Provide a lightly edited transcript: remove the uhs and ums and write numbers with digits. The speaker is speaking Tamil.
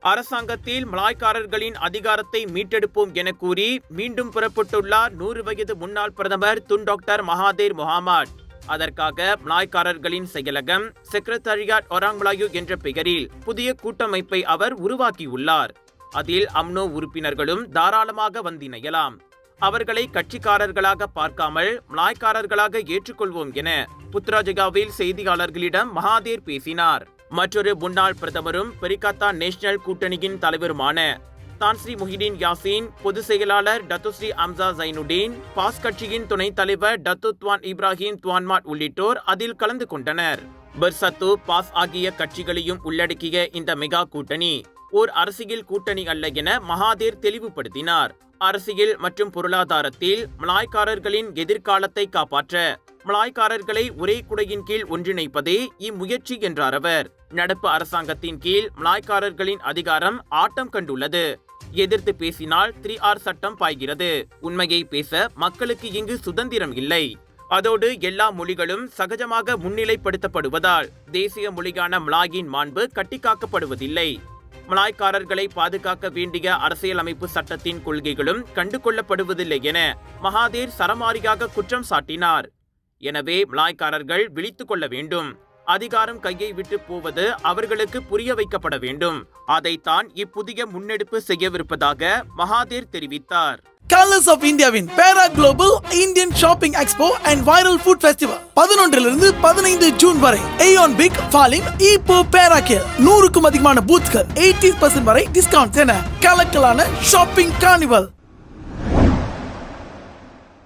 அரசாங்கத்தில் மலாய்க்காரர்களின் அதிகாரத்தை மீட்டெடுப்போம் என கூறி மீண்டும் புறப்பட்டுள்ளார் 100 வயது முன்னாள் பிரதமர் துன் டாக்டர் மகாதீர் முஹம்மட். அதற்காக மலாய்க்காரர்களின் செயலகம் செக்ரட்டரியாட் ஒராங் மலாயு என்ற பெயரில் புதிய கூட்டமைப்பை அவர் உருவாக்கியுள்ளார். அதில் அம்னோ உறுப்பினர்களும் தாராளமாக வந்திணையலாம். அவர்களை கட்சிக்காரர்களாக பார்க்காமல் மலாய்க்காரர்களாக ஏற்றுக்கொள்வோம் என புத்ராஜயாவில் செய்தியாளர்களிடம் மகாதீர் பேசினார். மற்றொரு முன்னாள் பிரதமரும் பெரிகத்தா நேஷனல் கூட்டணியின் தலைவருமான தான்ஸ்ரீ முஹிதீன் யாசின், பொதுச் செயலாளர் டத்துஸ்ரீ அம்சா ஜைனுடீன், பாஸ் கட்சியின் துணைத் தலைவர் டத்து துவான் இப்ராஹிம் துவான்மாட் உள்ளிட்டோர் அதில் கலந்து கொண்டனர். பெர்சத்து, பாஸ் ஆகிய கட்சிகளையும் உள்ளடக்கிய இந்த மெகா கூட்டணி ஓர் அரசியல் கூட்டணி அல்ல என மகாதீர் தெளிவுபடுத்தினார். அரசியல் மற்றும் பொருளாதாரத்தில் மலாய்க்காரர்களின் எதிர்காலத்தை காப்பாற்ற மலாய்க்காரர்களை ஒரே குடையின் கீழ் ஒன்றிணைப்பதே இம்முயற்சி என்றார் அவர். நடப்பு அரசாங்கத்தின் கீழ் மலாய்க்காரர்களின் அதிகாரம் ஆட்டம் கண்டுள்ளது. எதிர்த்து பேசினால் 3R சட்டம் பாய்கிறது. உண்மையை பேச மக்களுக்கு இங்கு சுதந்திரம் இல்லை. அதோடு எல்லா மொழிகளும் சகஜமாக முன்னிலைப்படுத்தப்படுவதால் தேசிய மொழியான மலாயின் மாண்பு கட்டிக்காக்கப்படுவதில்லை. மலாய்க்காரர்களை பாதுகாக்க வேண்டிய அரசியலமைப்பு சட்டத்தின் கொள்கைகளும் கண்டுகொள்ளப்படுவதில்லை என மகாதீர் சரமாரியாக குற்றம் சாட்டினார். எனவே மலாய்க்காரர்கள் விழித்துக் கொள்ள வேண்டும். அதிகாரம் கையை விட்டு போவது அவர்களுக்கு புரிய வைக்கப்பட வேண்டும். அதைத்தான் இப்புதிய முன்னெடுப்பு செய்யவிருப்பதாக மகாதீர் தெரிவித்தார். Colors of Indiaவின் பேரா global Indian shopping expo and viral food festival 11 15 June வரை ஏயோன் பிக் ஃபாலின் ஈப்போ பேராக்கில் 100க்கும் அதிகமான பூத்கள் 80% வரை டிஸ்கவுண்ட் என கலக்கலான ஷாப்பிங் கார்னிவல்.